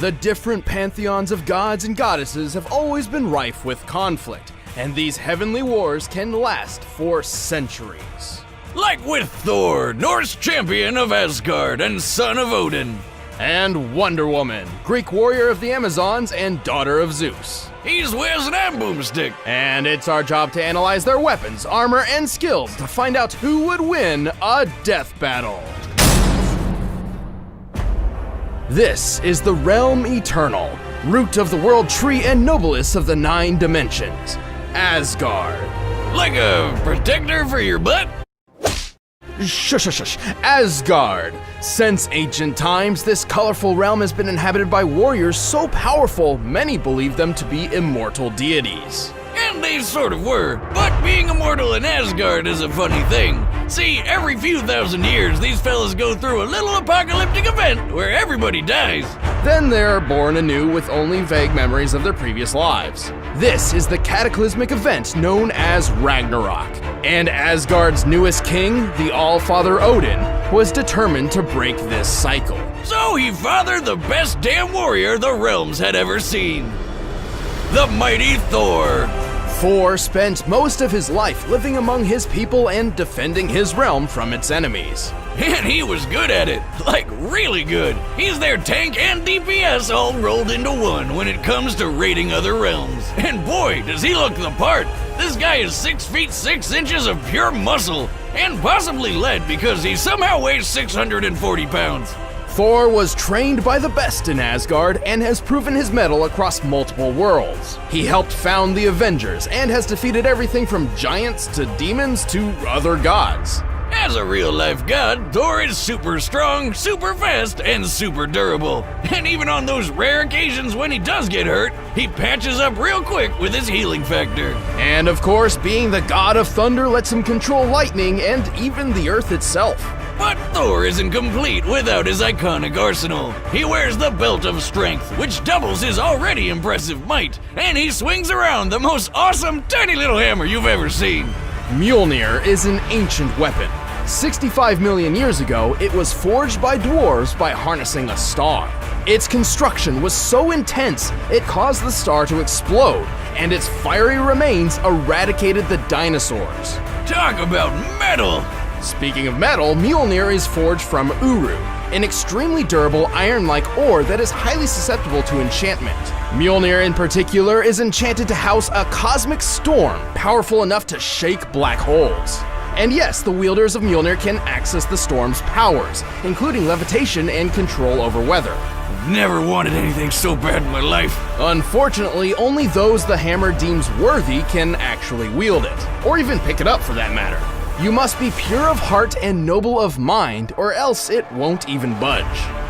The different pantheons of gods and goddesses have always been rife with conflict, and these heavenly wars can last for centuries. Like with Thor, Norse champion of Asgard and son of Odin. And Wonder Woman, Greek warrior of the Amazons and daughter of Zeus. He's wears an arm boomstick. And it's our job to analyze their weapons, armor, and skills to find out who would win a death battle. This is the Realm Eternal, root of the world tree and noblest of the 9 dimensions, Asgard. Like a protector for your butt? Shush. Asgard. Since ancient times, this colorful realm has been inhabited by warriors so powerful, many believe them to be immortal deities. And they sort of were, but being immortal in Asgard is a funny thing. See, every few thousand years, these fellas go through a little apocalyptic event where everybody dies. Then they're born anew with only vague memories of their previous lives. This is the cataclysmic event known as Ragnarok. And Asgard's newest king, the All-Father Odin, was determined to break this cycle. So he fathered the best damn warrior the realms had ever seen. The mighty Thor. Thor spent most of his life living among his people and defending his realm from its enemies. And he was good at it, like really good. He's their tank and DPS all rolled into one when it comes to raiding other realms. And boy, does he look the part. This guy is 6 feet 6 inches of pure muscle, and possibly lead because he somehow weighs 640 pounds. Thor was trained by the best in Asgard and has proven his mettle across multiple worlds. He helped found the Avengers and has defeated everything from giants to demons to other gods. As a real-life god, Thor is super strong, super fast, and super durable. And even on those rare occasions when he does get hurt, he patches up real quick with his healing factor. And of course, being the god of thunder lets him control lightning and even the earth itself. But Thor isn't complete without his iconic arsenal. He wears the Belt of Strength, which doubles his already impressive might, and he swings around the most awesome tiny little hammer you've ever seen. Mjolnir is an ancient weapon. 65 million years ago, it was forged by dwarves by harnessing a star. Its construction was so intense, it caused the star to explode, and its fiery remains eradicated the dinosaurs. Talk about metal! Speaking of metal, Mjolnir is forged from Uru, an extremely durable iron-like ore that is highly susceptible to enchantment. Mjolnir in particular is enchanted to house a cosmic storm powerful enough to shake black holes. And yes, the wielders of Mjolnir can access the storm's powers, including levitation and control over weather. Never wanted anything so bad in my life. Unfortunately, only those the hammer deems worthy can actually wield it, or even pick it up for that matter. You must be pure of heart and noble of mind, or else it won't even budge.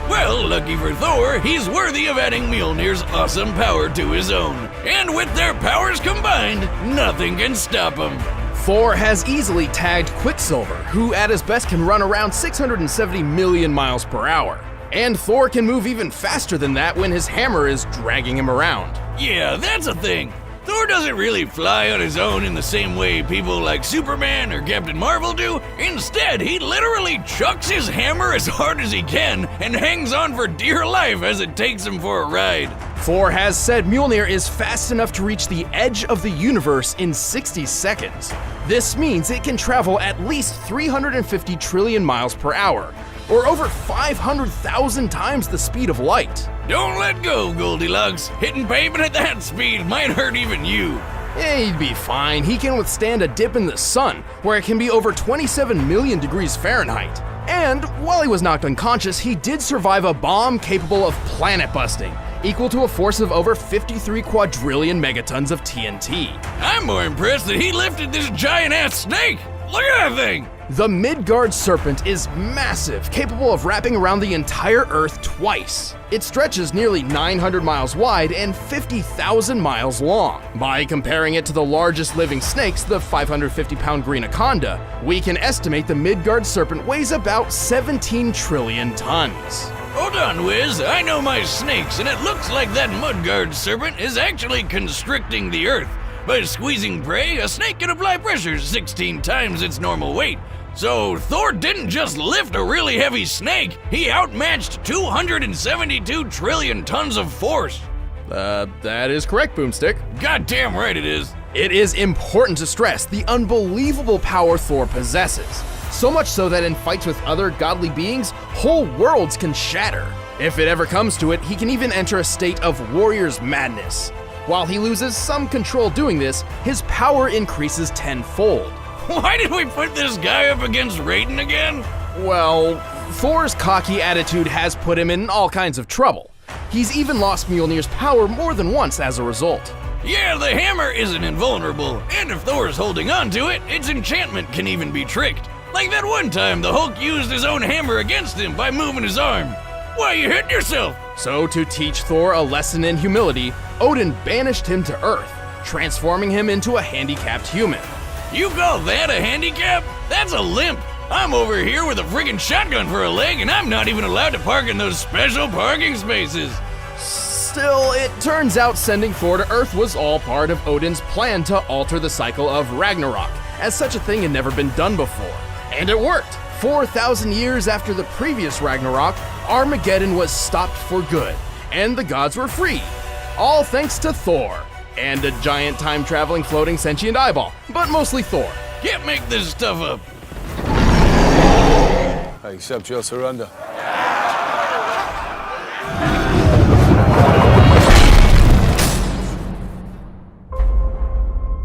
Well, lucky for Thor, he's worthy of adding Mjolnir's awesome power to his own. And with their powers combined, nothing can stop him. Thor has easily tagged Quicksilver, who at his best can run around 670 million miles per hour. And Thor can move even faster than that when his hammer is dragging him around. Yeah, that's a thing. Thor doesn't really fly on his own in the same way people like Superman or Captain Marvel do. Instead, he literally chucks his hammer as hard as he can and hangs on for dear life as it takes him for a ride. Thor has said Mjolnir is fast enough to reach the edge of the universe in 60 seconds. This means it can travel at least 350 trillion miles per hour, or over 500,000 times the speed of light. Don't let go, Goldilocks. Hitting pavement at that speed might hurt even you. He'd be fine. He can withstand a dip in the sun, where it can be over 27 million degrees Fahrenheit. And while he was knocked unconscious, he did survive a bomb capable of planet busting, equal to a force of over 53 quadrillion megatons of TNT. I'm more impressed that he lifted this giant-ass snake. Look at that thing! The Midgard serpent is massive, capable of wrapping around the entire Earth twice. It stretches nearly 900 miles wide and 50,000 miles long. By comparing it to the largest living snakes, the 550-pound green anaconda, we can estimate the Midgard serpent weighs about 17 trillion tons. Hold on, Wiz. I know my snakes, and it looks like that Midgard serpent is actually constricting the Earth. By squeezing prey, a snake can apply pressure 16 times its normal weight. So Thor didn't just lift a really heavy snake, he outmatched 272 trillion tons of force. That is correct, Boomstick. Goddamn right it is. It is important to stress the unbelievable power Thor possesses. So much so that in fights with other godly beings, whole worlds can shatter. If it ever comes to it, he can even enter a state of warrior's madness. While he loses some control doing this, his power increases tenfold. Why did we put this guy up against Raiden again? Well, Thor's cocky attitude has put him in all kinds of trouble. He's even lost Mjolnir's power more than once as a result. Yeah, the hammer isn't invulnerable, and if Thor's holding on to it, its enchantment can even be tricked. Like that one time the Hulk used his own hammer against him by moving his arm. Why, you hit yourself! So to teach Thor a lesson in humility, Odin banished him to Earth, transforming him into a handicapped human. You call that a handicap? That's a limp. I'm over here with a friggin' shotgun for a leg, and I'm not even allowed to park in those special parking spaces. Still, it turns out sending Thor to Earth was all part of Odin's plan to alter the cycle of Ragnarok, as such a thing had never been done before. And it worked! 4,000 years after the previous Ragnarok, Armageddon was stopped for good, and the gods were free. All thanks to Thor, and a giant time-traveling floating sentient eyeball, but mostly Thor. Can't make this stuff up. I accept your surrender.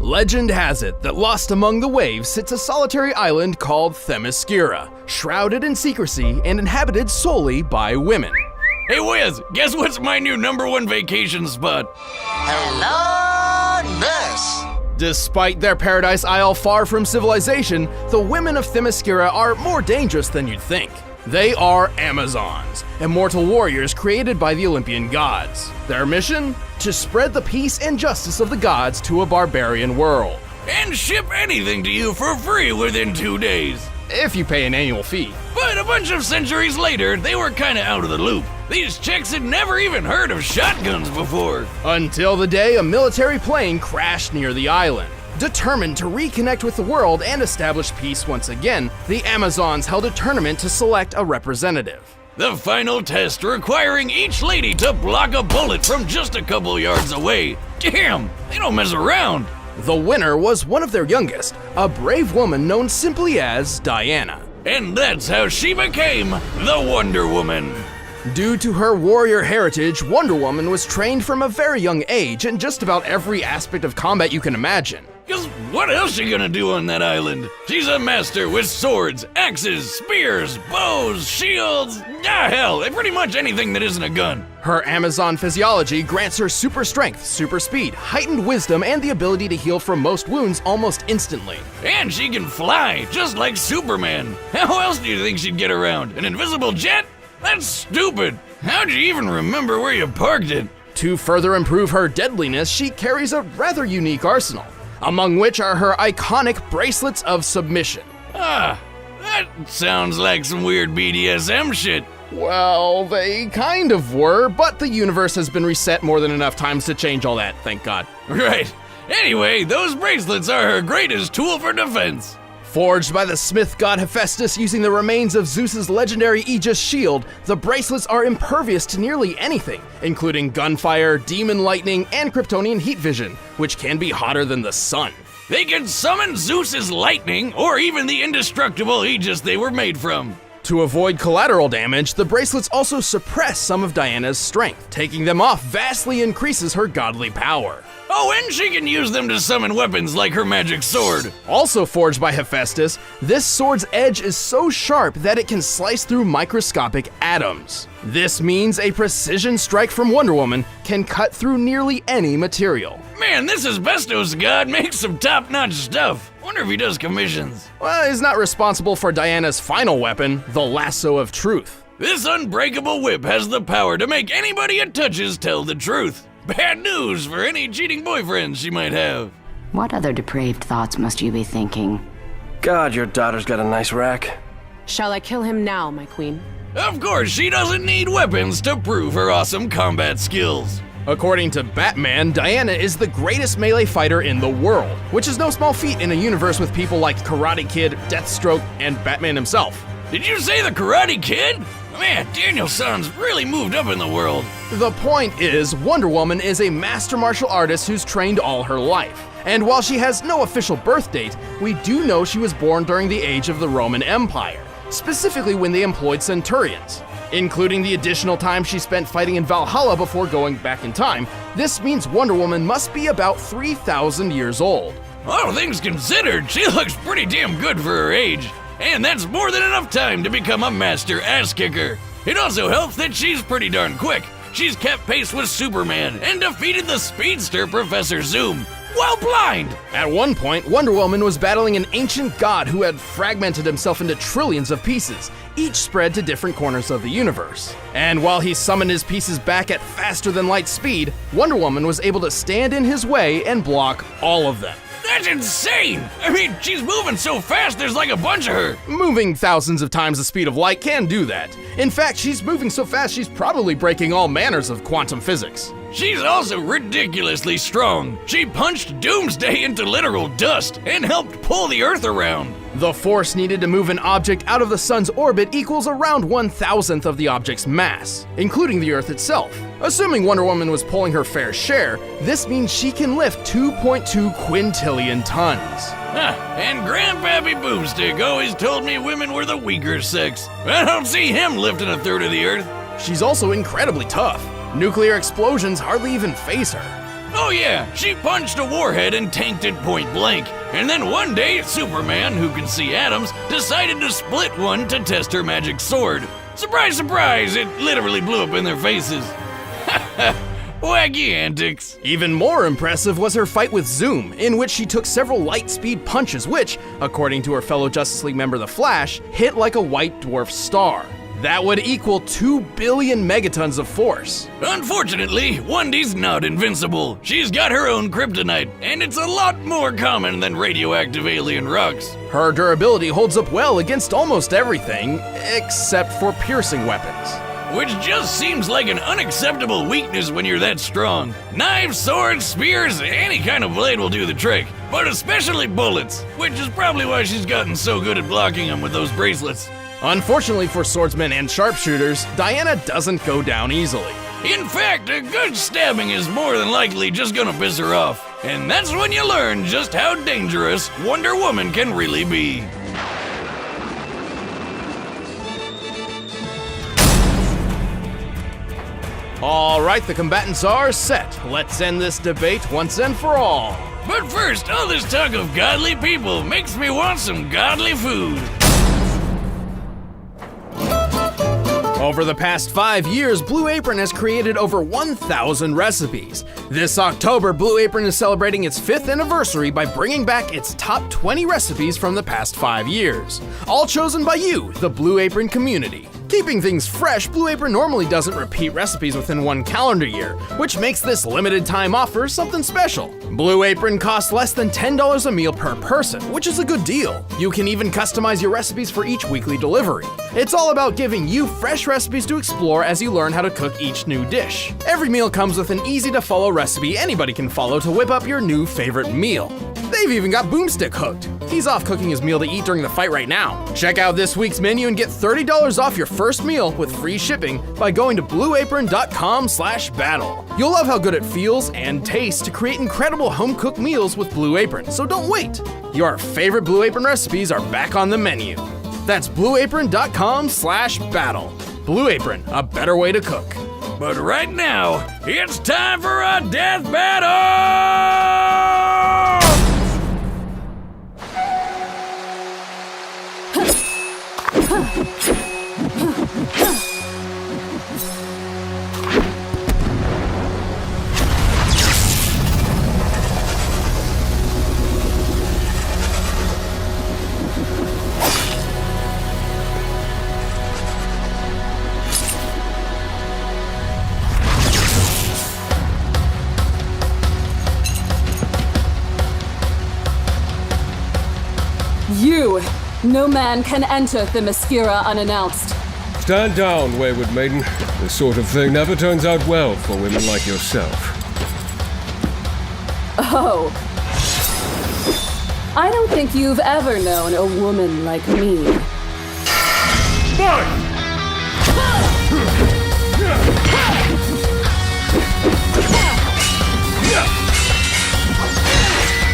Legend has it that lost among the waves sits a solitary island called Themyscira, shrouded in secrecy and inhabited solely by women. Hey Wiz, guess what's my new #1 vacation spot? Hello, nurse. Despite their paradise isle far from civilization, the women of Themyscira are more dangerous than you'd think. They are Amazons, immortal warriors created by the Olympian gods. Their mission? To spread the peace and justice of the gods to a barbarian world. And ship anything to you for free within 2 days. If you pay an annual fee. But a bunch of centuries later, they were kinda out of the loop. These chicks had never even heard of shotguns before. Until the day a military plane crashed near the island. Determined to reconnect with the world and establish peace once again, the Amazons held a tournament to select a representative. The final test requiring each lady to block a bullet from just a couple yards away. Damn, they don't mess around. The winner was one of their youngest, a brave woman known simply as Diana. And that's how she became the Wonder Woman. Due to her warrior heritage, Wonder Woman was trained from a very young age in just about every aspect of combat you can imagine. Cause what else she gonna do on that island? She's a master with swords, axes, spears, bows, shields, hell, pretty much anything that isn't a gun. Her Amazon physiology grants her super strength, super speed, heightened wisdom, and the ability to heal from most wounds almost instantly. And she can fly, just like Superman. How else do you think she'd get around? An invisible jet? That's stupid. How'd you even remember where you parked it? To further improve her deadliness, she carries a rather unique arsenal, among which are her iconic bracelets of submission. Ah, that sounds like some weird BDSM shit. Well, they kind of were, but the universe has been reset more than enough times to change all that, thank God. Right. Anyway, those bracelets are her greatest tool for defense. Forged by the smith god Hephaestus using the remains of Zeus's legendary Aegis shield, the bracelets are impervious to nearly anything, including gunfire, demon lightning, and Kryptonian heat vision, which can be hotter than the sun. They can summon Zeus's lightning, or even the indestructible Aegis they were made from. To avoid collateral damage, the bracelets also suppress some of Diana's strength. Taking them off vastly increases her godly power. Oh, and she can use them to summon weapons like her magic sword. Also forged by Hephaestus, this sword's edge is so sharp that it can slice through microscopic atoms. This means a precision strike from Wonder Woman can cut through nearly any material. Man, this asbestos god makes some top-notch stuff. Wonder if he does commissions. Well, he's not responsible for Diana's final weapon, the lasso of truth. This unbreakable whip has the power to make anybody it touches tell the truth. Bad news for any cheating boyfriends she might have. What other depraved thoughts must you be thinking? God, your daughter's got a nice rack. Shall I kill him now, my queen? Of course, she doesn't need weapons to prove her awesome combat skills. According to Batman, Diana is the greatest melee fighter in the world, which is no small feat in a universe with people like Karate Kid, Deathstroke, and Batman himself. Did you say the Karate Kid? Man, Daniel-san's really moved up in the world. The point is, Wonder Woman is a master martial artist who's trained all her life. And while she has no official birth date, we do know she was born during the age of the Roman Empire, specifically when they employed centurions. Including the additional time she spent fighting in Valhalla before going back in time, this means Wonder Woman must be about 3,000 years old. All things considered, she looks pretty damn good for her age. And that's more than enough time to become a master ass-kicker. It also helps that she's pretty darn quick. She's kept pace with Superman and defeated the speedster Professor Zoom while blind. At one point, Wonder Woman was battling an ancient god who had fragmented himself into trillions of pieces, each spread to different corners of the universe. And while he summoned his pieces back at faster than light speed, Wonder Woman was able to stand in his way and block all of them. That's insane! I mean, she's moving so fast there's like a bunch of her. Moving thousands of times the speed of light can do that. In fact, she's moving so fast she's probably breaking all manners of quantum physics. She's also ridiculously strong. She punched Doomsday into literal dust and helped pull the Earth around. The force needed to move an object out of the sun's orbit equals around 1,000th of the object's mass, including the Earth itself. Assuming Wonder Woman was pulling her fair share, this means she can lift 2.2 quintillion tons. And Grandpappy Boomstick always told me women were the weaker sex. I don't see him lifting a third of the Earth. She's also incredibly tough. Nuclear explosions hardly even faze her. Oh yeah, she punched a warhead and tanked it point blank. And then one day, Superman, who can see atoms, decided to split one to test her magic sword. Surprise, surprise, it literally blew up in their faces. Wacky antics. Even more impressive was her fight with Zoom, in which she took several light speed punches which, according to her fellow Justice League member The Flash, hit like a white dwarf star. That would equal 2 billion megatons of force. Unfortunately, Wendy's not invincible. She's got her own kryptonite, and it's a lot more common than radioactive alien rocks. Her durability holds up well against almost everything, except for piercing weapons. Which just seems like an unacceptable weakness when you're that strong. Knives, swords, spears, any kind of blade will do the trick, but especially bullets, which is probably why she's gotten so good at blocking them with those bracelets. Unfortunately for swordsmen and sharpshooters, Diana doesn't go down easily. In fact, a good stabbing is more than likely just gonna piss her off. And that's when you learn just how dangerous Wonder Woman can really be. All right, the combatants are set. Let's end this debate once and for all. But first, all this talk of godly people makes me want some godly food. Over the past 5 years, Blue Apron has created over 1,000 recipes. This October, Blue Apron is celebrating its 5th anniversary by bringing back its top 20 recipes from the past 5 years, all chosen by you, the Blue Apron community. Keeping things fresh, Blue Apron normally doesn't repeat recipes within 1 calendar year, which makes this limited time offer something special. Blue Apron costs less than $10 a meal per person, which is a good deal. You can even customize your recipes for each weekly delivery. It's all about giving you fresh recipes to explore as you learn how to cook each new dish. Every meal comes with an easy-to-follow recipe anybody can follow to whip up your new favorite meal. They've even got Boomstick hooked. He's off cooking his meal to eat during the fight right now. Check out this week's menu and get $30 off your first meal with free shipping by going to blueapron.com/battle. You'll love how good it feels and tastes to create incredible home-cooked meals with Blue Apron, so don't wait. Your favorite Blue Apron recipes are back on the menu. That's blueapron.com/battle. Blue Apron, a better way to cook. But right now, it's time for a death battle! No man can enter the Themyscira unannounced. Stand down, wayward maiden. This sort of thing never turns out well for women like yourself. Oh. I don't think you've ever known a woman like me.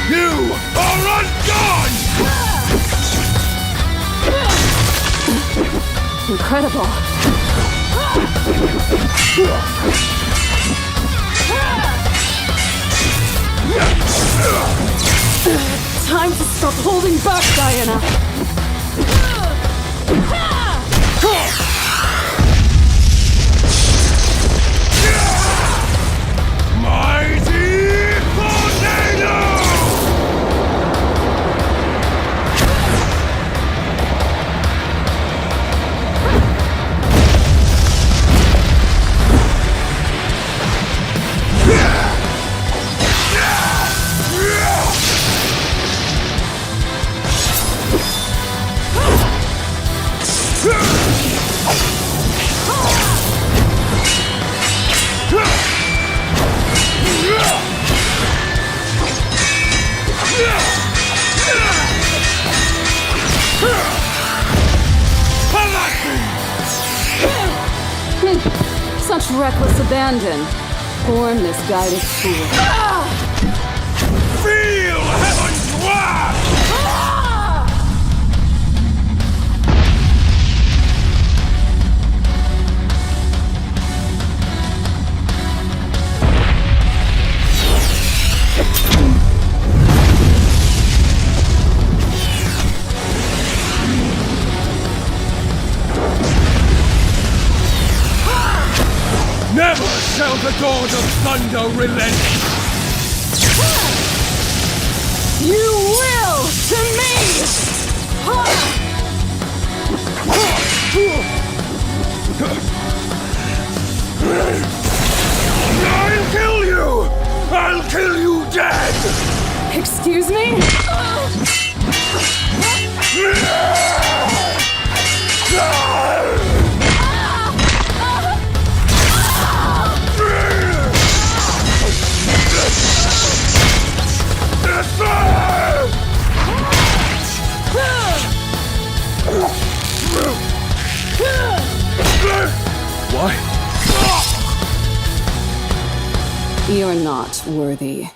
You are undone! Incredible. Time to stop holding back, Diana. Mighty tornado! Such reckless abandon. Poor misguided fool. Feel heaven's wrath! Never shall the god of thunder relent! You will to me! I'll kill you! I'll kill you dead! Excuse me? Why? You're not worthy.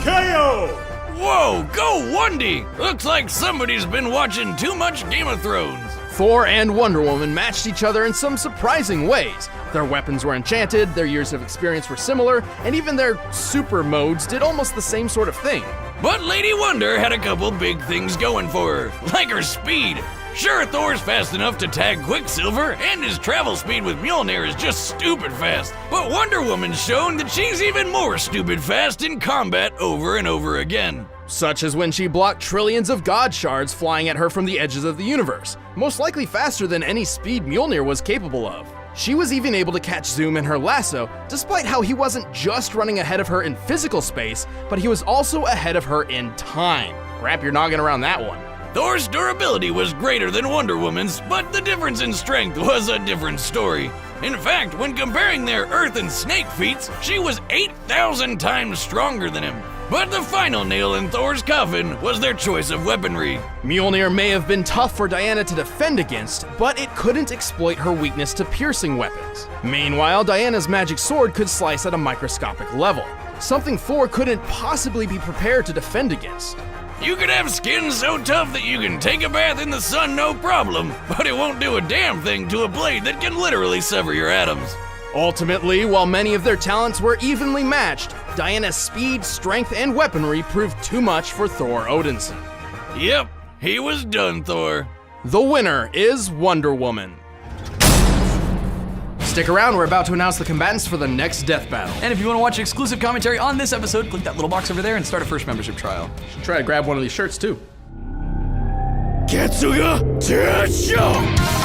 KO! Whoa, go Wundy! Looks like somebody's been watching too much Game of Thrones. Thor and Wonder Woman matched each other in some surprising ways. Their weapons were enchanted, their years of experience were similar, and even their super modes did almost the same sort of thing. But Lady Wonder had a couple big things going for her, like her speed. Sure, Thor's fast enough to tag Quicksilver, and his travel speed with Mjolnir is just stupid fast. But Wonder Woman's shown that she's even more stupid fast in combat over and over again. Such as when she blocked trillions of God shards flying at her from the edges of the universe, most likely faster than any speed Mjolnir was capable of. She was even able to catch Zoom in her lasso, despite how he wasn't just running ahead of her in physical space, but he was also ahead of her in time. Wrap your noggin around that one. Thor's durability was greater than Wonder Woman's, but the difference in strength was a different story. In fact, when comparing their Earth and Snake feats, she was 8,000 times stronger than him. But the final nail in Thor's coffin was their choice of weaponry. Mjolnir may have been tough for Diana to defend against, but it couldn't exploit her weakness to piercing weapons. Meanwhile, Diana's magic sword could slice at a microscopic level, something Thor couldn't possibly be prepared to defend against. You could have skin so tough that you can take a bath in the sun no problem, but it won't do a damn thing to a blade that can literally sever your atoms. Ultimately, while many of their talents were evenly matched, Diana's speed, strength, and weaponry proved too much for Thor Odinson. Yep, he was done, Thor. The winner is Wonder Woman. Stick around, we're about to announce the combatants for the next death battle. And if you want to watch exclusive commentary on this episode, click that little box over there and start a first membership trial. Should try to grab one of these shirts too. Ketsuga Tetsuya!